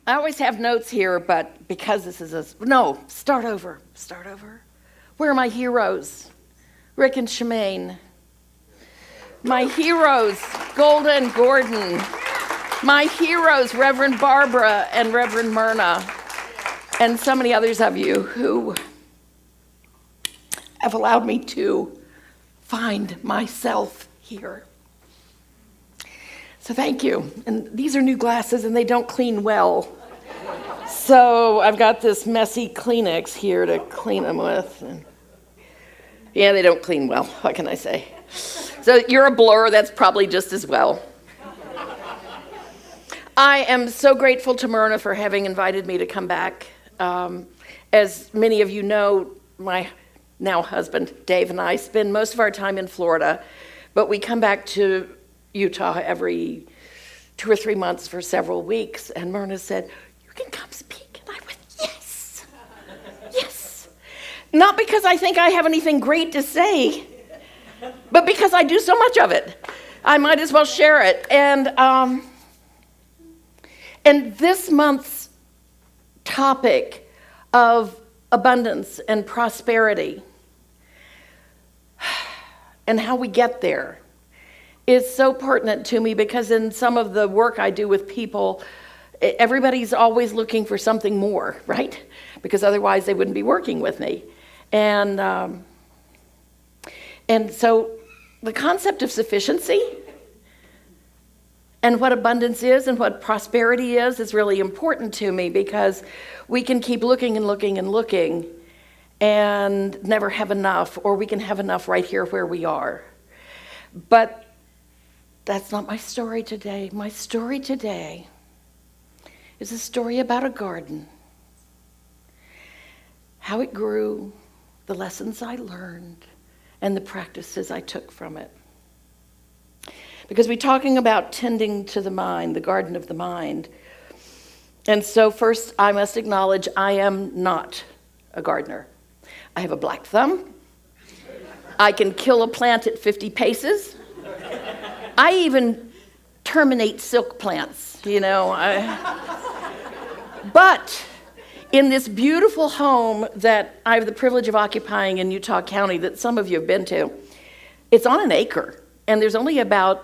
I always have notes here, but because this is no, start over. Where are my heroes? Rick and Shemaine. My heroes, Golda and Gordon. My heroes, Reverend Barbara and Reverend Myrna. And so many others of you who have allowed me to find myself here. So thank you. And these are new glasses and they don't clean well. So I've got this messy Kleenex here to clean them with. And yeah, they don't clean well. What can I say? So you're a blur. That's probably just as well. I am so grateful to Myrna for having invited me to come back. As many of you know, my now husband, Dave, and I spend most of our time in Florida, but we come back to Utah every 2 or 3 months for several weeks. And Myrna said, "You can come speak." And I went, yes, yes. Not because I think I have anything great to say, but because I do so much of it. I might as well share it. And this month's topic of abundance and prosperity and how we get there is so pertinent to me, because in some of the work I do with people, everybody's always looking for something more, right? Because otherwise they wouldn't be working with me. And so the concept of sufficiency and what abundance is and what prosperity is really important to me, because we can keep looking and looking and looking and never have enough, or we can have enough right here where we are. But that's not my story today. My story today is a story about a garden, how it grew, the lessons I learned, and the practices I took from it. Because we're talking about tending to the mind, the garden of the mind. And so first, I must acknowledge I am not a gardener. I have a black thumb. I can kill a plant at 50 paces. I even terminate silk plants, But in this beautiful home that I have the privilege of occupying in Utah County that some of you have been to, it's on an acre. And there's only about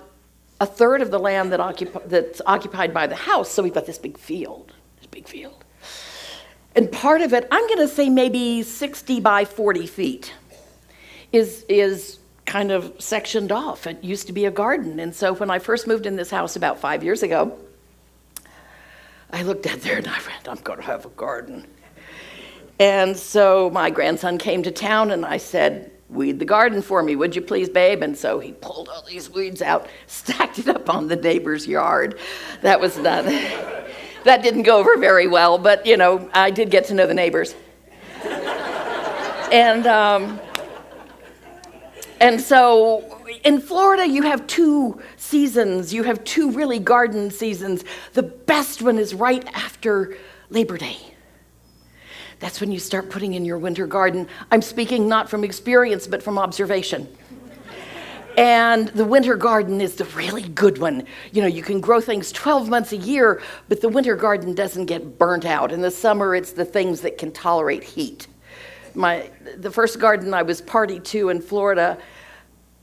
a third of the land that's occupied by the house, so we've got this big field. And part of it, I'm going to say maybe 60 by 40 feet, is kind of sectioned off. It used to be a garden. And so when I first moved in this house about 5 years ago, I looked out there and I went, I'm going to have a garden. And so my grandson came to town and I said, "Weed the garden for me, would you please, babe?" And so he pulled all these weeds out, stacked it up on the neighbor's yard. That was done. That didn't go over very well, but I did get to know the neighbors. And so in Florida, you have 2 seasons. You have 2 really garden seasons. The best one is right after Labor Day. That's when you start putting in your winter garden. I'm speaking not from experience, but from observation. And the winter garden is the really good one. You can grow things 12 months a year, but the winter garden doesn't get burnt out. In the summer, it's the things that can tolerate heat. The first garden I was party to in Florida,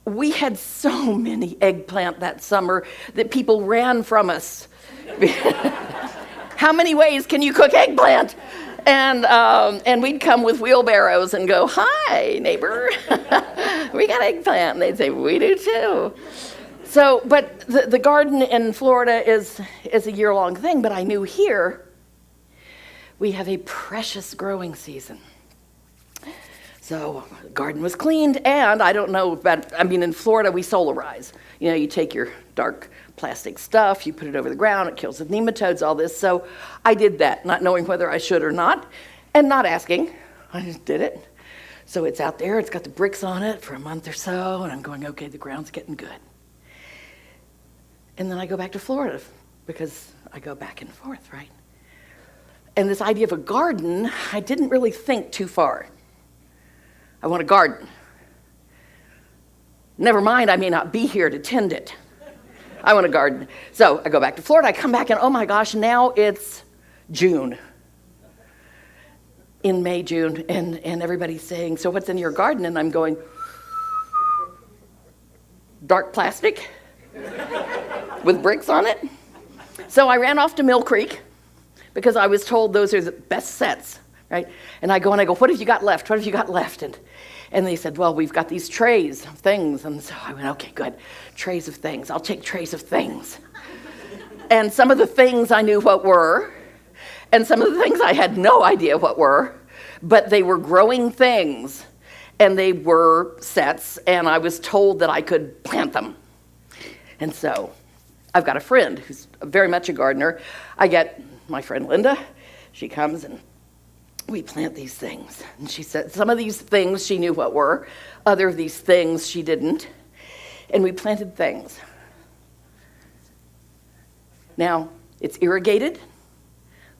we had so many eggplant that summer that people ran from us. How many ways can you cook eggplant? And we'd come with wheelbarrows and go, "Hi, neighbor, we got eggplant." And they'd say, "We do too." So, but the garden in Florida is a year-long thing, but I knew here we have a precious growing season. So the garden was cleaned, and I don't know, in Florida we solarize. You take your dark plastic stuff, you put it over the ground, it kills the nematodes, all this. So I did that, not knowing whether I should or not, and not asking. I just did it. So it's out there, it's got the bricks on it for a month or so, and I'm going, okay, the ground's getting good. And then I go back to Florida, because I go back and forth, right? And this idea of a garden, I didn't really think too far. I want a garden. Never mind, I may not be here to tend it. I want a garden. So I go back to Florida, I come back and oh my gosh, now it's June. In May, June, and everybody's saying, so what's in your garden? And I'm going, dark plastic with bricks on it. So I ran off to Mill Creek because I was told those are the best sets, right? And I go, what have you got left? What have you got left? And they said, well, we've got these trays of things. And so I went, okay, good. Trays of things. I'll take trays of things. And some of the things I knew what were, and some of the things I had no idea what were, but they were growing things, and they were sets, and I was told that I could plant them. And so I've got a friend who's very much a gardener. I get my friend Linda. She comes, and we plant these things. And she said some of these things she knew what were, other of these things she didn't. And we planted things. Now, it's irrigated.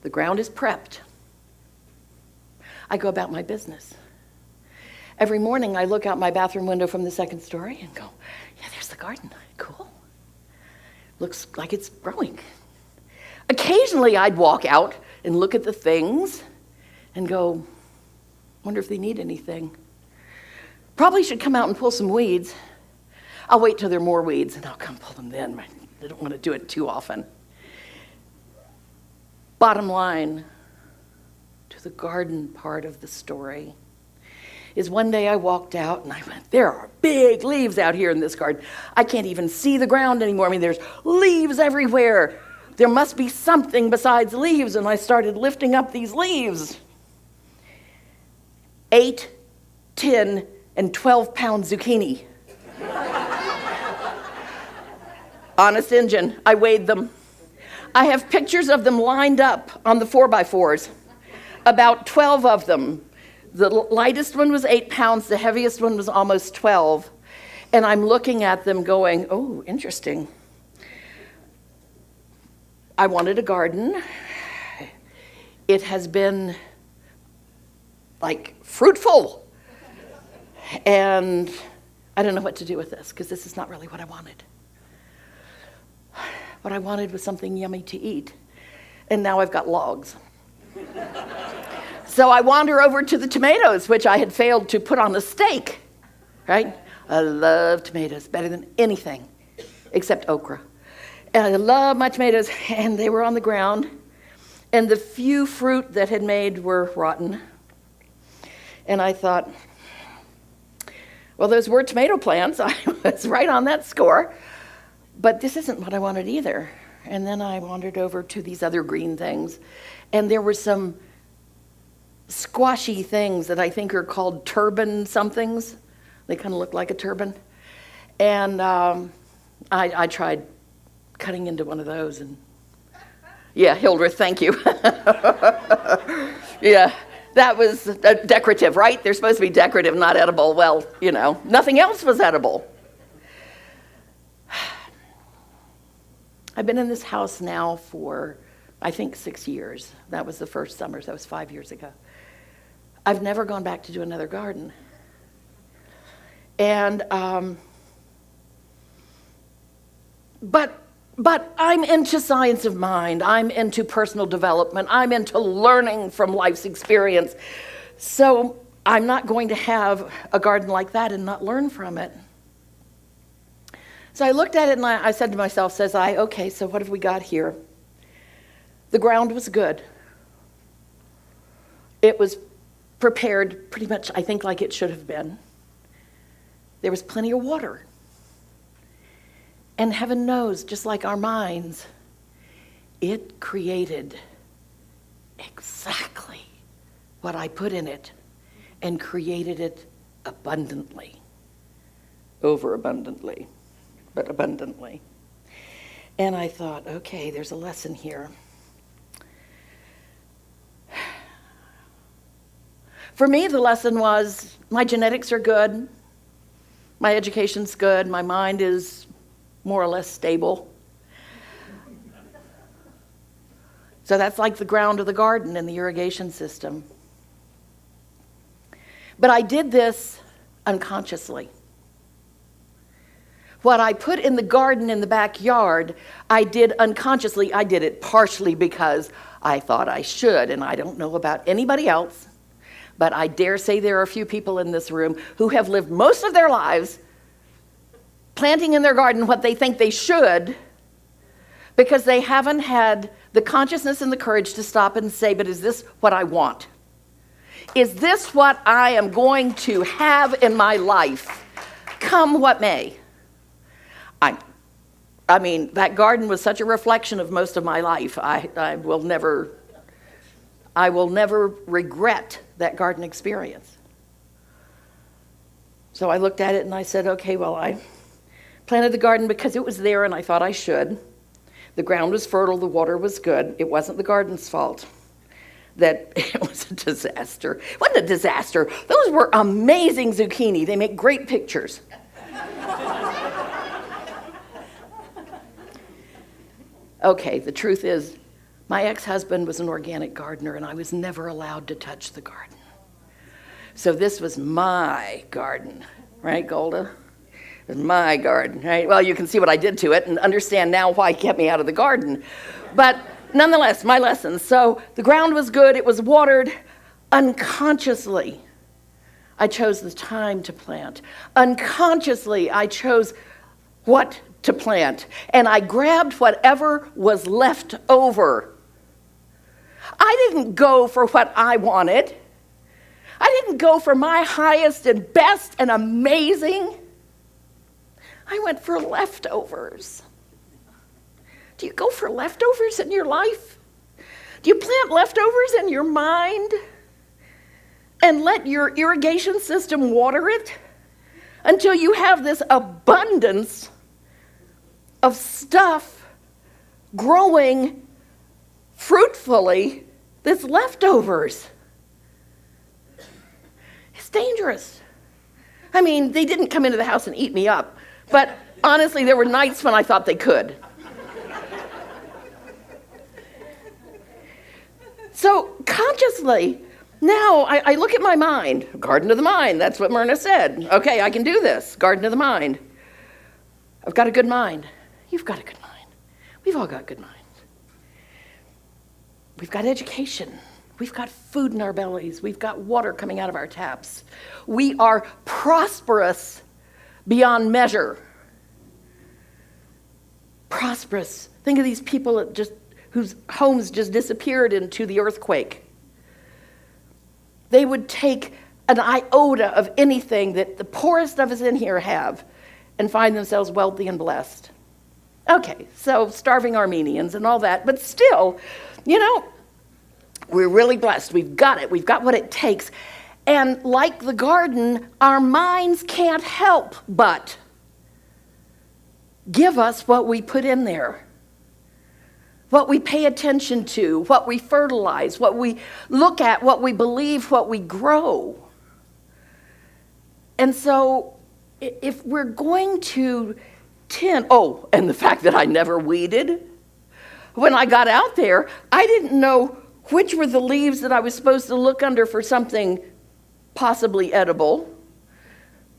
The ground is prepped. I go about my business. Every morning I look out my bathroom window from the second story and go, yeah, there's the garden. Cool. Looks like it's growing. Occasionally I'd walk out and look at the things and go, wonder if they need anything. Probably should come out and pull some weeds. I'll wait till there are more weeds and I'll come pull them then. I don't want to do it too often. Bottom line to the garden part of the story is one day I walked out and I went, there are big leaves out here in this garden. I can't even see the ground anymore. I mean, there's leaves everywhere. There must be something besides leaves. And I started lifting up these leaves. 8, 10, and 12-pound zucchini. Honest Injun, I weighed them. I have pictures of them lined up on the 4x4s, about 12 of them. The lightest one was 8 pounds, the heaviest one was almost 12. And I'm looking at them going, oh, interesting. I wanted a garden. It has been like fruitful. And I don't know what to do with this because this is not really what I wanted. What I wanted was something yummy to eat. And now I've got logs. So I wander over to the tomatoes, which I had failed to put on a steak, right? I love tomatoes better than anything except okra. And I love my tomatoes, and they were on the ground. And the few fruit that had made were rotten. And I thought, well, those were tomato plants. I was right on that score. But this isn't what I wanted either. And then I wandered over to these other green things. And there were some squashy things that I think are called turban somethings. They kind of look like a turban. And I tried cutting into one of those. And yeah, Hildreth, thank you. Yeah, that was decorative, right? They're supposed to be decorative, not edible. Well, you know, nothing else was edible. I've been in this house now for, I think, 6 years. That was the first summer, so that was 5 years ago. I've never gone back to do another garden. And, but I'm into science of mind. I'm into personal development. I'm into learning from life's experience. So I'm not going to have a garden like that and not learn from it. So I looked at it and I said to myself, okay, so what have we got here? The ground was good. It was prepared pretty much, I think, like it should have been. There was plenty of water. And heaven knows, just like our minds, it created exactly what I put in it and created it abundantly, overabundantly, but abundantly. And I thought, okay, there's a lesson here. For me, the lesson was my genetics are good, my education's good, my mind is more or less stable. So that's like the ground of the garden and the irrigation system. But I did this unconsciously. What I put in the garden in the backyard, I did unconsciously. I did it partially because I thought I should, and I don't know about anybody else, but I dare say there are a few people in this room who have lived most of their lives planting in their garden what they think they should because they haven't had the consciousness and the courage to stop and say, but is this what I want? Is this what I am going to have in my life, come what may? I mean, that garden was such a reflection of most of my life. I will never regret that garden experience. So I looked at it and I said, okay, well, I planted the garden because it was there and I thought I should. The ground was fertile, the water was good. It wasn't the garden's fault that it was a disaster. It wasn't a disaster. Those were amazing zucchini. They make great pictures. Okay, the truth is, my ex-husband was an organic gardener and I was never allowed to touch the garden. So this was my garden, right, Golda? It was my garden, right? Well, you can see what I did to it and understand now why he kept me out of the garden. But nonetheless, my lessons. So the ground was good, it was watered. Unconsciously, I chose the time to plant. Unconsciously, I chose what to plant. And I grabbed whatever was left over. I didn't go for what I wanted. I didn't go for my highest and best and amazing. I went for leftovers. Do you go for leftovers in your life? Do you plant leftovers in your mind and let your irrigation system water it until you have this abundance of stuff growing fruitfully that's leftovers? It's dangerous. I mean, they didn't come into the house and eat me up, but honestly, there were nights when I thought they could. So consciously, now I look at my mind, garden of the mind, that's what Myrna said. Okay, I can do this, garden of the mind. I've got a good mind. You've got a good mind. We've all got good minds. We've got education. We've got food in our bellies. We've got water coming out of our taps. We are prosperous beyond measure. Prosperous. Think of these people whose homes just disappeared into the earthquake. They would take an iota of anything that the poorest of us in here have and find themselves wealthy and blessed. Okay, so starving Armenians and all that, but still, we're really blessed. We've got it. We've got what it takes. And like the garden, our minds can't help but give us what we put in there, what we pay attention to, what we fertilize, what we look at, what we believe, what we grow. And so if we're going to and the fact that I never weeded. When I got out there, I didn't know which were the leaves that I was supposed to look under for something possibly edible.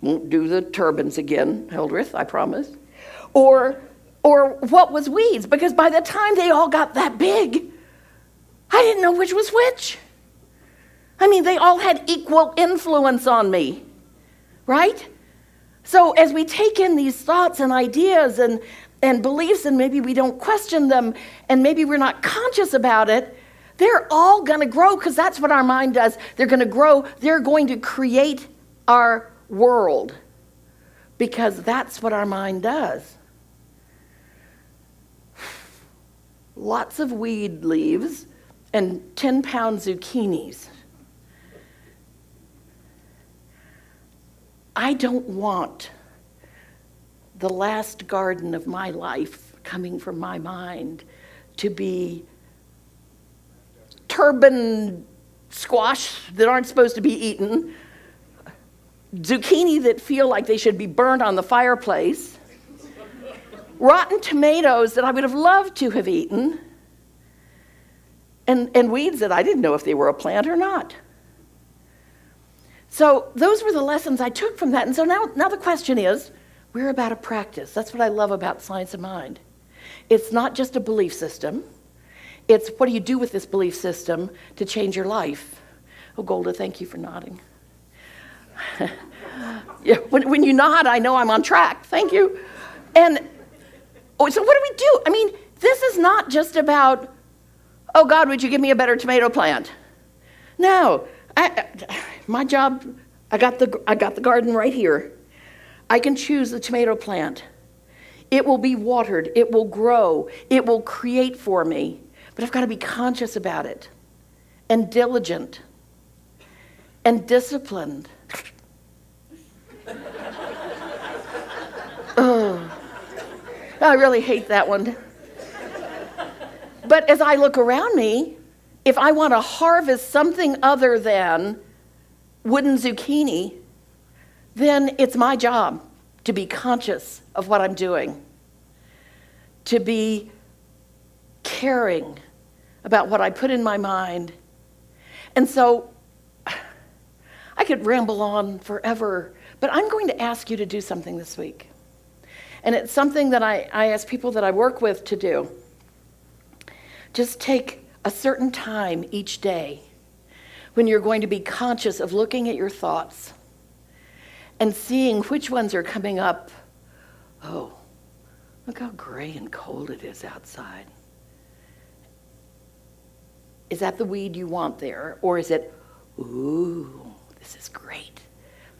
Won't do the turbans again, Hildreth, I promise. Or what was weeds, because by the time they all got that big, I didn't know which was which. I mean, they all had equal influence on me, right? So as we take in these thoughts and ideas and beliefs, and maybe we don't question them, and maybe we're not conscious about it, they're all going to grow, because that's what our mind does. They're going to grow. They're going to create our world, because that's what our mind does. Lots of weed leaves and 10-pound zucchinis. I don't want the last garden of my life coming from my mind to be turban squash that aren't supposed to be eaten, zucchini that feel like they should be burned on the fireplace, rotten tomatoes that I would have loved to have eaten, and weeds that I didn't know if they were a plant or not. So those were the lessons I took from that. And so now the question is, We're about a practice. That's what I love about Science of Mind. It's not just a belief system. It's what do you do with this belief system to change your life? Oh, Golda, thank you for nodding. Yeah, when you nod, I know I'm on track. Thank you. And so what do we do? I mean, this is not just about, oh, God, would you give me a better tomato plant? No. My job, I got the garden right here. I can choose the tomato plant. It will be watered. It will grow. It will create for me. But I've got to be conscious about it and diligent and disciplined. Oh, I really hate that one. But as I look around me, if I want to harvest something other than wooden zucchini, then it's my job to be conscious of what I'm doing, to be caring about what I put in my mind. And so I could ramble on forever, but I'm going to ask you to do something this week. And it's something that I ask people that I work with to do. Just take a certain time each day when you're going to be conscious of looking at your thoughts and seeing which ones are coming up. Oh, look how gray and cold it is outside. Is that the weed you want there? Or is it, ooh, this is great.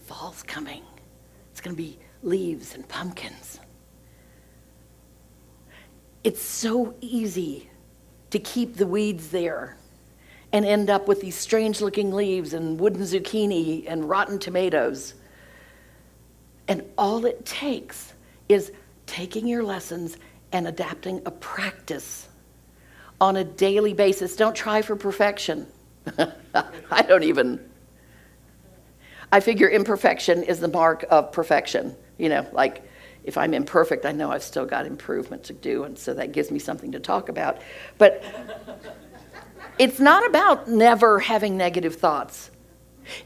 Fall's coming. It's going to be leaves and pumpkins. It's so easy to keep the weeds there and end up with these strange looking leaves and wooden zucchini and rotten tomatoes. And all it takes is taking your lessons and adapting a practice on a daily basis. Don't try for perfection. I figure imperfection is the mark of perfection. You know, like if I'm imperfect, I know I've still got improvement to do, and so that gives me something to talk about. But it's not about never having negative thoughts.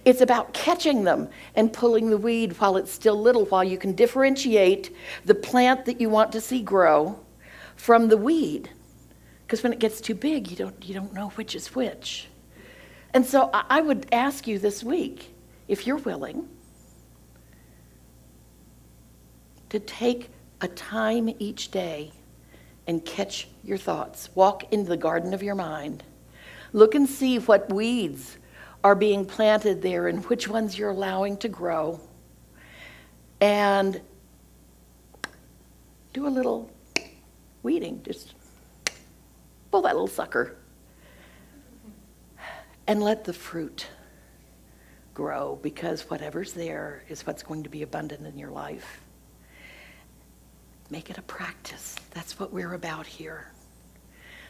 It's about catching them and pulling the weed while it's still little, while you can differentiate the plant that you want to see grow from the weed. Because when it gets too big, you don't know which is which. And so I would ask you this week, if you're willing, to take a time each day and catch your thoughts. Walk into the garden of your mind. Look and see what weeds are being planted there and which ones you're allowing to grow. And do a little weeding. Just pull that little sucker. And let the fruit grow, because whatever's there is what's going to be abundant in your life. Make it a practice. That's what we're about here.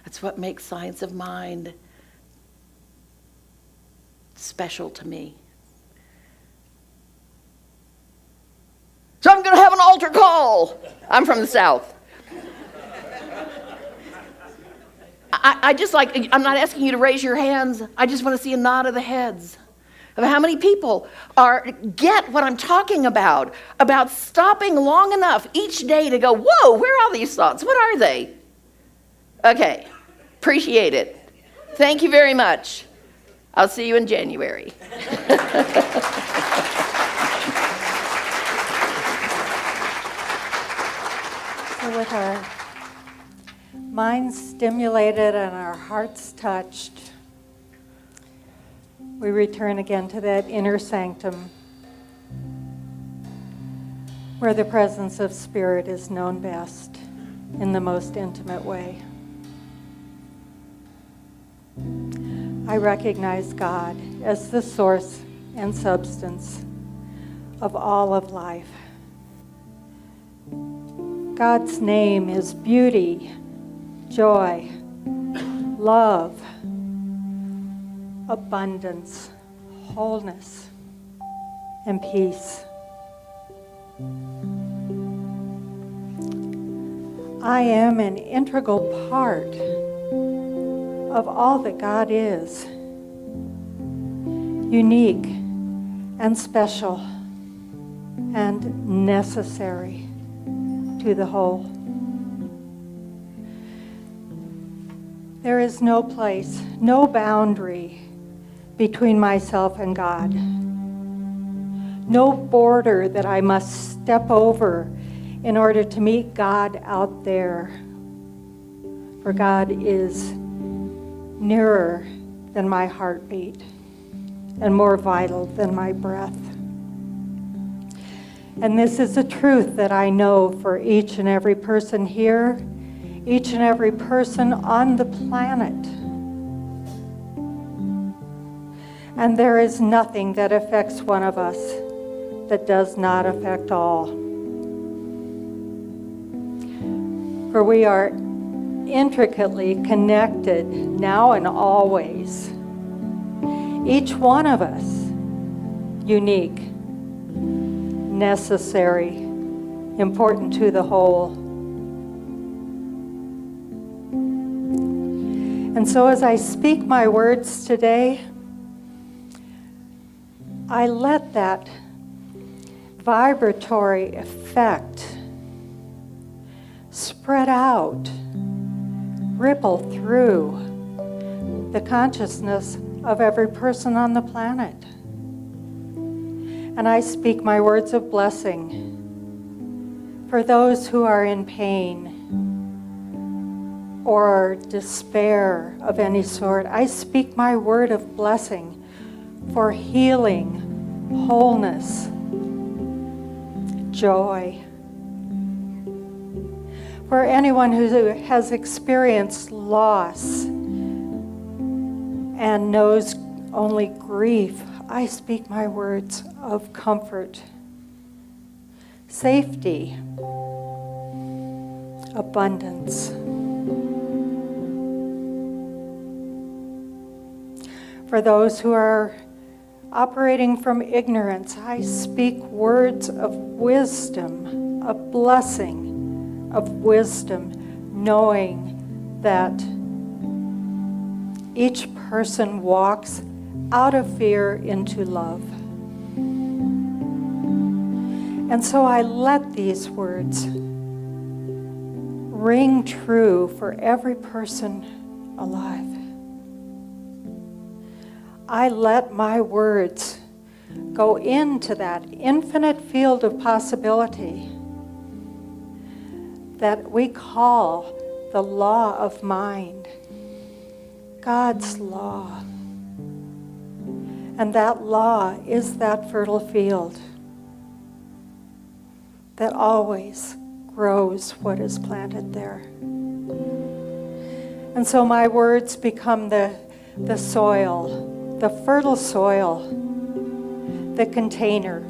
That's what makes Science of Mind special to me. So I'm going to have an altar call. I'm from the South. I'm not asking you to raise your hands. I just want to see a nod of the heads of how many people get what I'm talking about stopping long enough each day to go, whoa, where are all these thoughts? What are they? Okay, appreciate it. Thank you very much. I'll see you in January. So with our minds stimulated and our hearts touched, we return again to that inner sanctum where the presence of Spirit is known best in the most intimate way. I recognize God as the source and substance of all of life. God's name is beauty, joy, love, abundance, wholeness, and peace. I am an integral part of all that God is, unique and special. and necessary to the whole. There is no place, no boundary between myself and God. No border that I must step over in order to meet God out there. For God is nearer than my heartbeat and more vital than my breath. And this is a truth that I know for each and every person here, each and every person on the planet. And there is nothing that affects one of us that does not affect all. For we are intricately connected now and always. Each one of us unique, necessary, important to the whole. And so as I speak my words today, I let that vibratory effect spread out, ripple through the consciousness of every person on the planet. And I speak my words of blessing for those who are in pain or despair of any sort. I speak my word of blessing for healing, wholeness, joy. For anyone who has experienced loss and knows only grief, I speak my words of comfort, safety, abundance. For those who are operating from ignorance, I speak words of wisdom, a blessing of wisdom, knowing that each person walks out of fear into love. And so I let these words ring true for every person alive. I let my words go into that infinite field of possibility that we call the law of mind, God's law. And that law is that fertile field that always grows what is planted there. And so my words become the soil, the fertile soil, the container,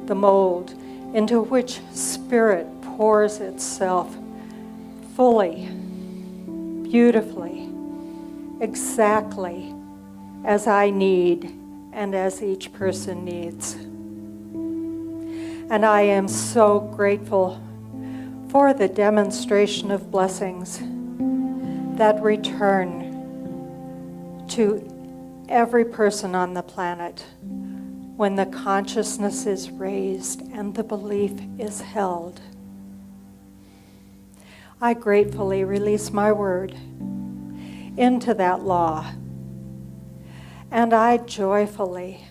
the mold into which Spirit pours itself fully, beautifully, exactly as I need and as each person needs. And I am so grateful for the demonstration of blessings that return to every person on the planet when the consciousness is raised and the belief is held. I gratefully release my word into that law, and I joyfully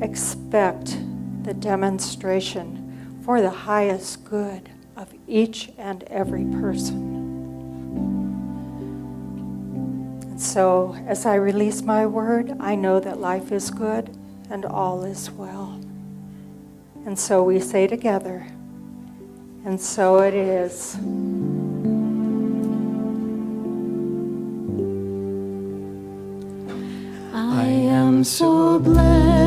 expect the demonstration for the highest good of each and every person. And so, as I release my word, I know that life is good and all is well. And so we say together, and so it is. I am so blessed.